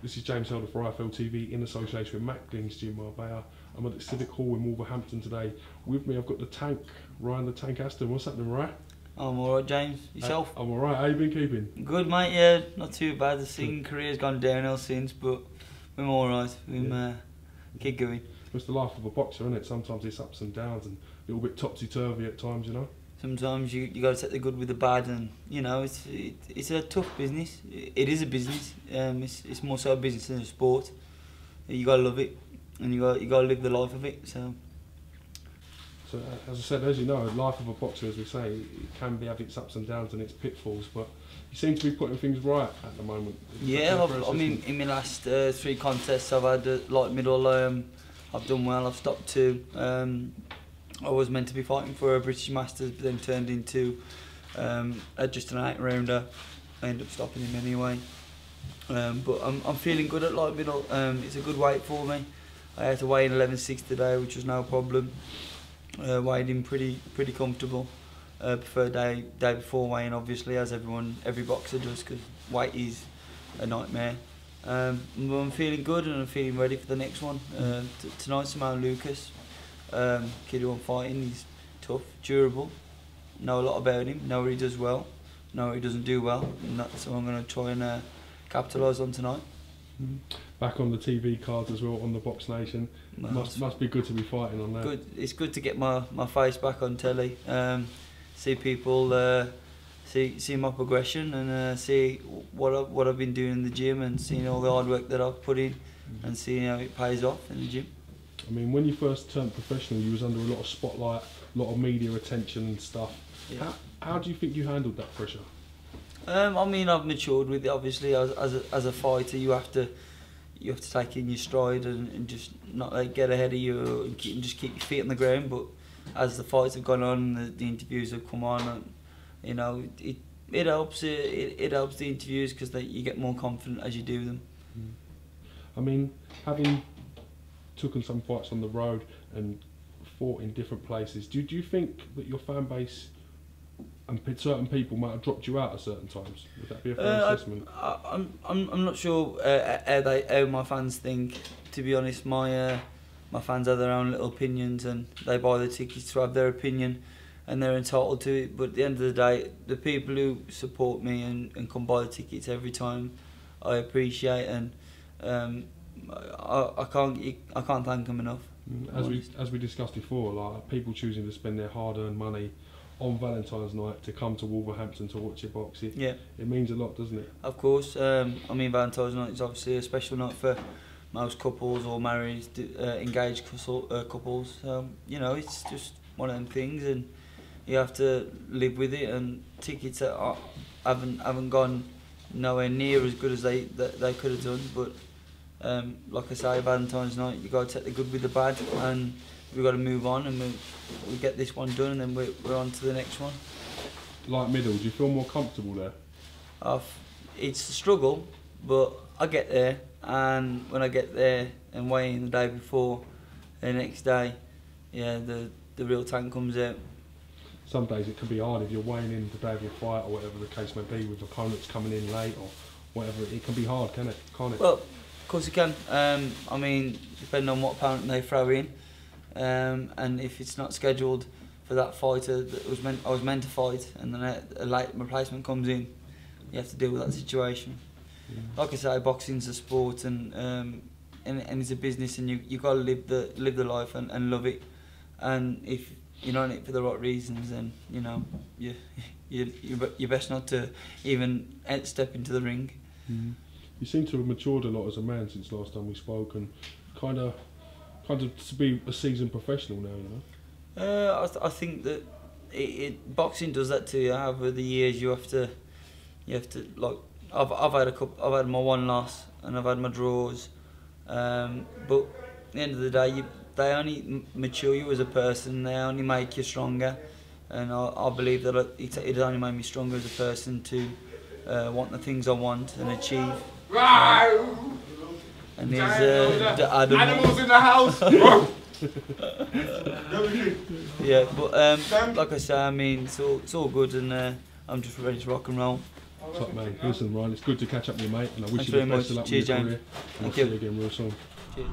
This is James Helder for IFL TV in association with Macklin's Gym Marbella. I'm at the Civic Hall in Wolverhampton today. With me I've got the Tank, Ryan the Tank Aston. What's happening, Ryan? I'm alright, James. Yourself? I'm alright. How you been keeping? Good, mate, yeah. Not too bad. The singing career's gone downhill since, but we're alright. We keep going. It's the life of a boxer, isn't it? Sometimes it's ups and downs and a little bit topsy-turvy at times, you know? Sometimes you got to take the good with the bad, and you know it's a tough business. It is a business. It's more so a business than a sport. You gotta love it, and you gotta live the life of it. So as I said, as you know, the life of a boxer, as we say, it can have its ups and downs and its pitfalls. But you seem to be putting things right at the moment. Yeah, I mean, in my last 3 contests, I've had a light middle. I've done well. I've stopped 2. I was meant to be fighting for a British Masters, but then turned into just an 8-rounder. I ended up stopping him anyway. But I'm feeling good at light middle. It's a good weight for me. I had to weigh in 11.6 today, which was no problem. Weighed in pretty comfortable. Prefer day before weighing, obviously, as every boxer does, because weight is a nightmare. But I'm feeling good and I'm feeling ready for the next one. Tonight's Simone Lucas. Kid who I'm fighting, he's tough, durable, know a lot about him, know what he does well, know what he doesn't do well, and that's what I'm going to try and capitalise on tonight. Back on the TV cards as well on the BoxNation. Must be good to be fighting on that. Good. It's good to get my face back on telly, see people, see my progression, and see what I've been doing in the gym, and seeing all the hard work that I've put in, and seeing how it pays off in the gym. I mean, when you first turned professional, you was under a lot of spotlight, a lot of media attention and stuff. Yeah. How do you think you handled that pressure? I mean, I've matured with it. Obviously, as a fighter, you have to take in your stride and just not let it get ahead of you, and just keep your feet on the ground. But as the fights have gone on, the interviews have come on, and you know, it helps. It helps the interviews because you get more confident as you do them. I mean, having taken some fights on the road and fought in different places, do you think that your fan base and certain people might have dropped you out at certain times? Would that be a fair assessment? I'm not sure how my fans think. To be honest, my fans have their own little opinions, and they buy the tickets to have their opinion, and they're entitled to it. But at the end of the day, the people who support me and come buy the tickets every time, I appreciate, and I can't thank them enough. As we discussed before, like people choosing to spend their hard-earned money on Valentine's night to come to Wolverhampton to watch your box, it means a lot, doesn't it? Of course. I mean, Valentine's night is obviously a special night for most couples or married, engaged couples. You know, it's just one of them things, and you have to live with it. And tickets haven't gone nowhere near as good as they could have done, but like I say, Valentine's night, you got to take the good with the bad, and we've got to move on, and we get this one done, and then we're on to the next one. Light middle, do you feel more comfortable there? It's a struggle, but I get there, and when I get there and weigh in the day before, the next day, yeah, the real Tank comes out. Some days it can be hard if you're weighing in the day of your fight, or whatever the case may be, with opponents coming in late or whatever. It can be hard, can't it? Well, of course it can. I mean, depending on what opponent they throw in, and if it's not scheduled for that fighter that I was meant to fight, and then a late replacement comes in, you have to deal with that situation. Like I say, boxing's a sport, and it's a business, and you got to live the life and love it. And if you're not in it for the right reasons, then you know you're best not to even step into the ring. You seem to have matured a lot as a man since last time we spoke, and kind of to be a seasoned professional now, you know. I think that boxing does that to you. Over the years, you have to like. I've had my one loss, and I've had my draws, but at the end of the day, they only mature you as a person. They only make you stronger, and I believe that it only made me stronger as a person to want the things I want and achieve. And there's animals in the house. Yeah, but like I say, I mean, it's all good, and I'm just ready to rock and roll. Top man. Listen, Ryan, it's good to catch up with you, mate, and I wish Thanks you the very best of much. luck Cheers, with your James. career. And I'll Thank see you. you again real soon. Cheers.